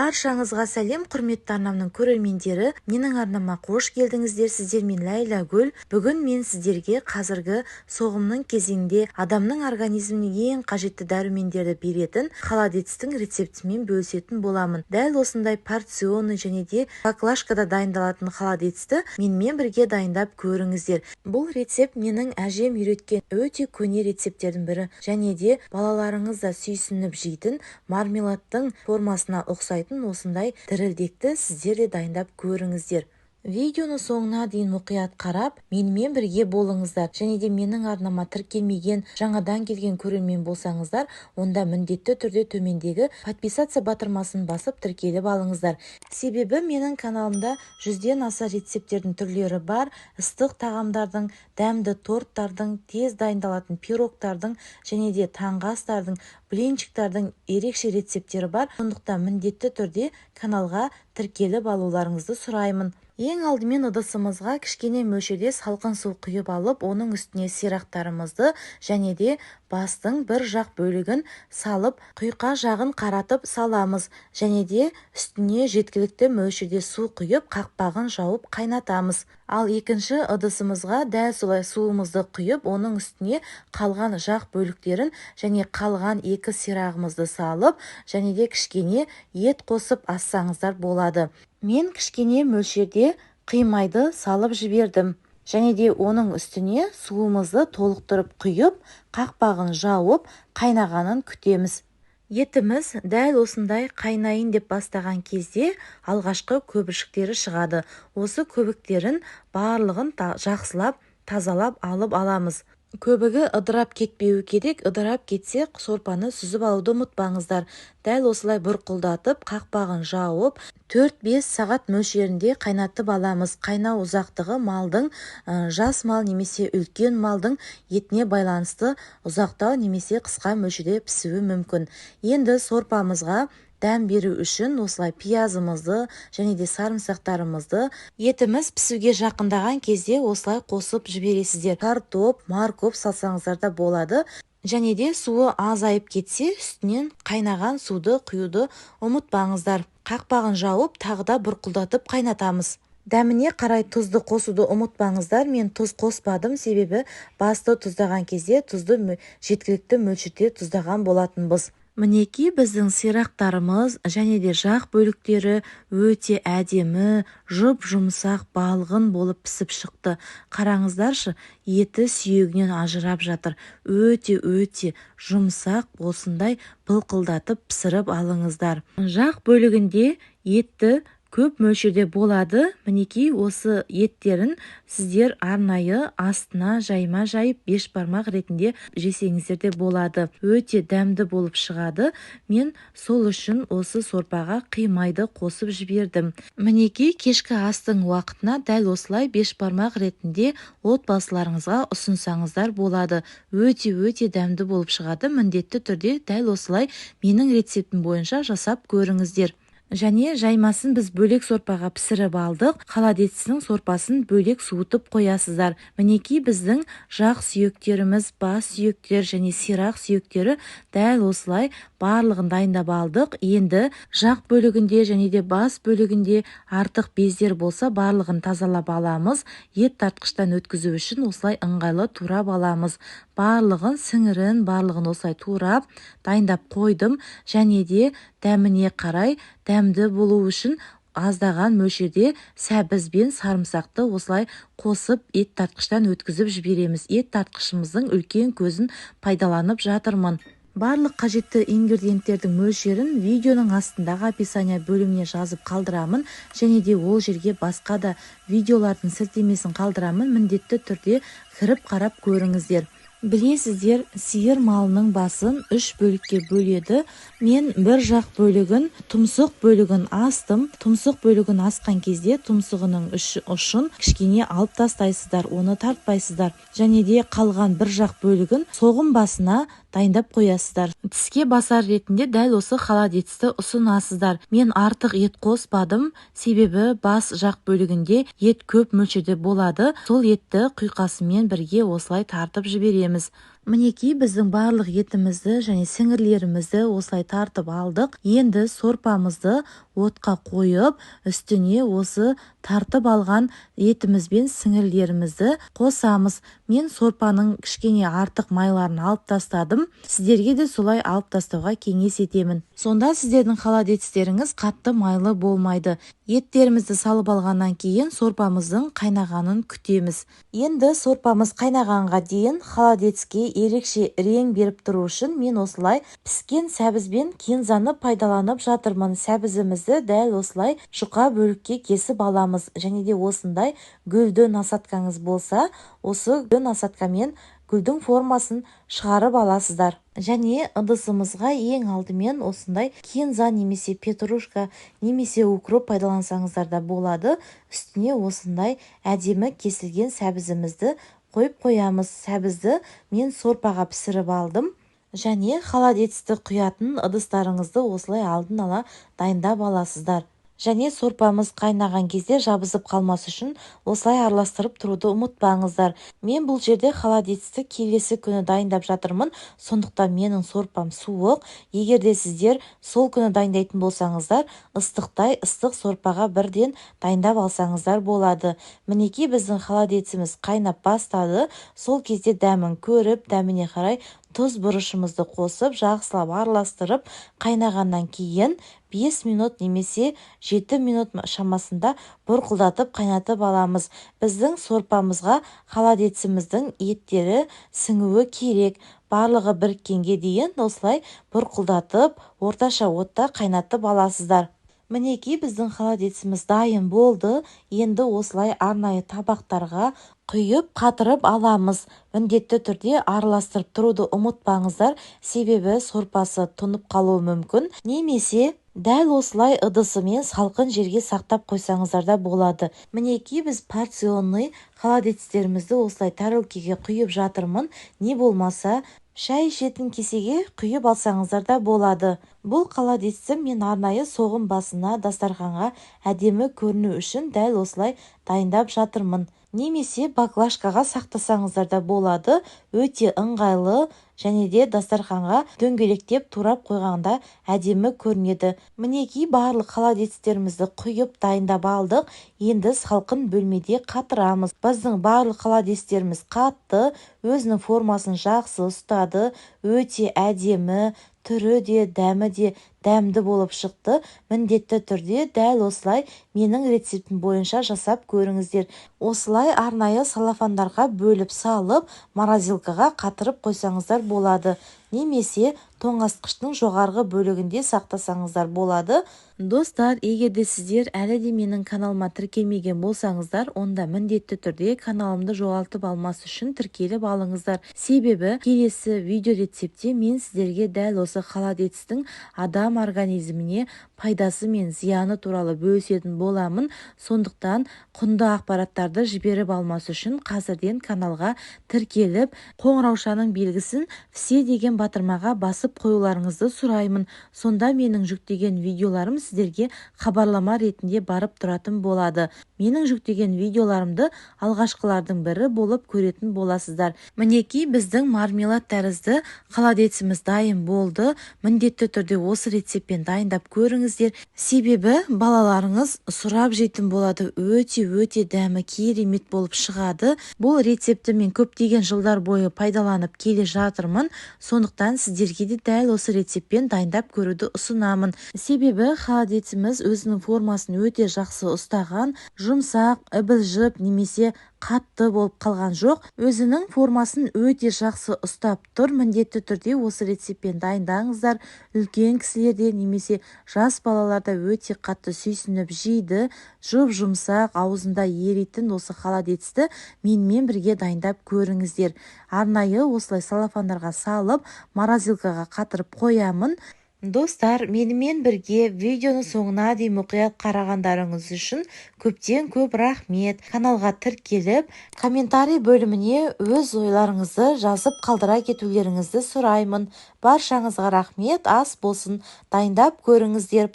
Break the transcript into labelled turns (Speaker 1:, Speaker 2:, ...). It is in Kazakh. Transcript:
Speaker 1: Баршаңызға сәлем, құрметті арнамның көрермендері. Менің арнама қош келдіңіздер. Сіздермен Ләйла Гүл. Бүгін мен сіздерге қазіргі соғымның кезеңде адамның организміне ең қажетті дәрумендерді беретін холодецтің рецептімен бөлісетін боламын. Дәл осындай порционный және де баклажкада дайындалатын холодецті менімен бірге дайындап көріңіздер. Бұл рецепт менің әжем үйреткен өте көне рецепттердің бірі, және де балаларыңыз да сүйсініп жейтін мармеладтың формасына ұқсайтын осындай дірілдекті сіздер де дайындап көріңіздер. Видеоны соңына дейін мұқият қарап, менімен бірге болыңыздар. Және де менің арнама тіркелмеген, жаңадан келген көрермен болсаңыздар, онда міндетті түрде төмендегі подписаться батырмасын басып тіркеліп алыңыздар. Себебі менің каналымда 100-ден аса рецепттердің түрлері бар, ыстық тағамдардың, дәмді торттардың, тез дайындалатын пирогтардың және де таңғы астардың, блинчиктардың ерекше рецепттері бар. Сондықтан міндетті түрде каналға тіркеліп алуларыңызды сұраймын. Ең алдымен ыдысымызға кішкене мөлшерде салқын су құйып алып, оның үстіне сирақтарымызды және де бастың бір жақ бөлігін салып, құйқа жағын қаратып саламыз. Және де үстіне жеткілікті мөлшерде су құйып, қақпағын жауып қайнатамыз. Ал екінші ыдысымызға дәл солай суымызды құйып, оның үстіне қалған жақ бөліктерін және қалған екі сирағымызды салып, және де кішкене ет қосып ассаңыздар болады. Мен кішкене мөлшерде қимайды салып жібердім. Және де оның үстіне суымызды толықтырып құйып, қақпағын жауып, қайнағанын күтеміз. Етіміз дәл осындай қайнайын деп бастаған кезде алғашқы көбіршіктері шығады. Осы көбіктерін барлығын жақсылап, тазалап алып аламыз. Көбігі ыдырап кетпеуі керек. Ыдырап кетсе, сорпаны сүзіп алуды ұмытпаңыздар. Дәл осылай бұрқылдатып, қақпағын жауып, 4-5 сағат мөлшерінде қайнатып аламыз. Қайнау ұзақтығы малдың, жас мал немесе үлкен малдың етіне байланысты ұзақтау немесе қысқа мөлшерде пісуі мүмкін. Енді сорпамызға дәм беру үшін осылай пиязымызды және де сарымсақтарымызды етіміз пісуге жақындаған кезде осылай қосып жібересіздер. Картоп, морков салсаңыздар да болады. Және де суы азайып кетсе, үстінен қайнаған суды құюды ұмытпаңыздар. Қақпағын жауып, тағы да бұрқылдатып қайнатамыз. Дәміне қарай тұзды қосуды ұмытпаңыздар. Мен тұз қоспадым, себебі басты тұздаған кезде тұзды жеткілікті мөлшерде тұздаған болатынбыз. Мінеки біздің сирақтарымыз және де жақ бөліктері өте әдемі, жұп-жұмсақ, балғын болып пісіп шықты. Қараңыздаршы, еті сүйегінен ажырап жатыр. Өте жұмсақ, осындай былқылдатып пісіріп алыңыздар. Жақ бөлігінде етті көп мөлшерде болады. Мінеки осы еттерін сіздер арнайы астына жайма жайып бешбармақ ретінде жесеңіздер де болады. Өте дәмді болып шығады. Мен сол үшін осы сорпаға қимайды қосып жібердім. Мінеки кешкі астың уақытына дәл осылай бешбармақ ретінде отбасыларыңызға ұсынсаңыздар болады. Өте дәмді болып шығады. Міндетті түрде дәл осылай менің рецептім бойынша жасап көріңіздер. Және жаймасын біз бөлек сорпаға пісіріп алдық. Холодецтің сорпасын бөлек суытып қоясыздар. Мінеки біздің жақ сүйектеріміз, бас сүйектер және сирақ сүйектері дәл осылай барлығын дайындап алдық. Енді жақ бөлігінде және де бас бөлігінде артық бездер болса, барлығын тазалап аламыз. Ет тартқыштан өткізу үшін осылай ыңғайлы турап аламыз. Барлығын сіңірін, барлығын осылай турап дайындап қойдым. Және де дәміне қарай дәмді болу үшін аздаған мөлшерде сәбіз бен сарымсақты осылай қосып ет тартқыштан өткізіп жібереміз. Ет тартқышымыздың үлкен көзін пайдаланып жатырмын. Барлық қажетті ингредиенттердің мөлшерін видеоның астындағы описание бөліміне жазып қалдырамын. Және де ол жерге басқа да видеолардың сілтемесін қалдырамын. Міндетті түрде кіріп қарап көріңіздер. Білесіздер, сиыр малының басын 3 бөлікке бөледі. Мен бір жақ бөлігін, тұмсық бөлігін астым. Тұмсық бөлігін асқан кезде тұмсығының ұшын кішкене алып тастайсыздар, оны тартпайсыздар. Және де қалған бір жақ бөлігін соғым басына дайындап қоясыздар. Тіске басар ретінде дәл осы холодецті ұсынасыздар. Мен артық ет қоспадым, себебі бас жақ бөлігінде ет көп мөлшерде болады. Сол етті құйқасымен бірге осылай тартып жібереміз. Мінекей біздің барлық етімізді және сіңірлерімізді осылай тартып алдық. Енді сорпамызды отқа қойып, үстіне осы тартып алған етіміз бен сіңірлерімізді қосамыз. Мен сорпаның кішкене артық майларын алып тастадым. Сіздерге де солай алып тастауға кеңес етемін. Сонда сіздердің холодильництеріңіз қатты майлы болмайды. Еттерімізді салып алғаннан кейін сорпамыздың қайнағанын күтеміз. Енді сорпамыз қайнағанға дейін холодильницке ерекше рең беріп тұру үшін мен осылай піскен сәбіз бен кинзаны пайдаланып жатырмын. Сәбізімізді дәл осылай жұқа бөлікке кесіп аламыз. Және де осындай гүлді насаткаңыз болса, осы гүлді насаткамен гүлдің формасын шығарып аласыздар. Және ыдысымызға ең алдымен осындай кинза немесе петрушка немесе укроп пайдалансаңыздар да болады. Үстіне осындай әдемі кесілген сәбізімізді қойып қоямыз. Сәбізді мен сорпаға пісіріп алдым. Және холодильницті құятын ыдыстарыңызды осылай алдын ала дайындап аласыздар. Және сорпамыз қайнаған кезде жабысып қалмас үшін осылай араластырып тұруды ұмытпаңыздар. Мен бұл жерде холодильницті келесі күні дайындап жатырмын, сондықтан менің сорпам суық. Егер де сіздер сол күні дайындайтын болсаңыздар, ыстықтай ыстық сорпаға бірден дайындап алсаңыздар болады. Мінекей біздің холодильниціміз қайнап бастады. Сол кезде дәмін көріп, дәміне қарай тұз бұрышымызды қосып, жақсылап араластырып, қайнағаннан кейін 5 минут немесе 7 минут шамасында бұрқылдатып қайнатып аламыз. Біздің сорпамызға холодильниціміздің еттері сіңуі керек. Барлығы біріккенге дейін осылай бұрқылдатып, орташа отта қайнатып аласыздар. Мінекей біздің холодильниціміз дайын болды. Енді осылай арнайы табақтарға құйып қатырып аламыз. Міндетті түрде араластырып тұруды ұмытпаңыздар, себебі сорпасы тұнып қалуы мүмкін. Немесе дәл осылай ыдысымен салқын жерге сақтап қойсаңыздар да болады. Мінекей біз порционный холодильництерімізді осылай тәрелкеге құйып жатырмын. Не болмаса шай ішетін кесеге құйып алсаңыздар да болады. Бұл холодильницті мен арнайы соғым басына, дастарханға әдемі көріну үшін дәл осылай дайындап жатырмын. Немесе баклажкаға сақтасаңыздар да болады. Өте ыңғайлы және де дастарханға дөңгелектеп турап қойғанда әдемі көрінеді. Мінекей барлық холодильництерімізді құйып дайындап алдық. Енді салқын бөлмеде қатырамыз. Біздің барлық холодильництеріміз қатты, өзінің формасын жақсы ұстады. Өте әдемі, түрі де, дәмі де дәмді болып шықты. Міндетті түрде дәл осылай менің рецептім бойынша жасап көріңіздер. Осылай арнайы салафандарға бөліп салып, морозилкаға қатырып қойсаңыздар болады. Немесе тоңазытқыштың жоғарғы бөлігінде сақтасаңыздар болады. Достар, егер де сіздер әлі де менің каналыма тіркелмеген болсаңыздар, онда міндетті түрде каналымды жоғалтып алмас үшін тіркеліп алыңыздар. Себебі келесі видео рецептте мен сіздерге дәл осы холодильництің адам организміне пайдасы мен зияны туралы бөлісетін боламын. Сондықтан құнды ақпараттарды жіберіп алмас үшін қазірден каналға тіркеліп, қоңыраушаның белгісін все деген батырмаға басып қоюларыңызды сұраймын. Сонда менің жүктеген видеоларым сіздерге хабарлама ретінде барып тұратын болады. Менің жүктеген видеоларымды алғашқылардың бірі болып көретін боласыздар. Мінекей біздің мармелад тәрізді холодильниціміз дайын болды. Міндетті түрде осы рецептпен дайындап көріңіздер. Себебі балаларыңыз сұрап жейтін болады. Өте дәмі керемет болып шығады. Бұл рецепті мен көптеген жылдар бойы пайдаланып келе жатырмын. Сондықтан сіздерге де дәл осы рецептпен дайындап көруді ұсынамын. Себебі холодильниціміз өзінің формасын өте жақсы ұстаған, жұмсақ, ібілжіп немесе қатты болып қалған жоқ. Өзінің формасын өте жақсы ұстап тұр. Міндетті түрде осы рецептпен дайындаңыздар. Үлкен кісілерде немесе жас балаларда өте қатты сүйсініп жейді. Жұмсақ, аузында еритін осы холодильницті менімен бірге дайындап көріңіздер. Арнайы осылай салафандарға салып, морозилкаға қатырып қоямын. Достар, менімен бірге видеоны соңына дейін мұқият қарағандарыңыз үшін көптен көп рахмет. Каналға тіркеліп, комментарий бөліміне өз ойларыңызды жазып қалдыра кетулеріңізді сұраймын. Баршаңызға рахмет, ас болсын, дайындап көріңіздер.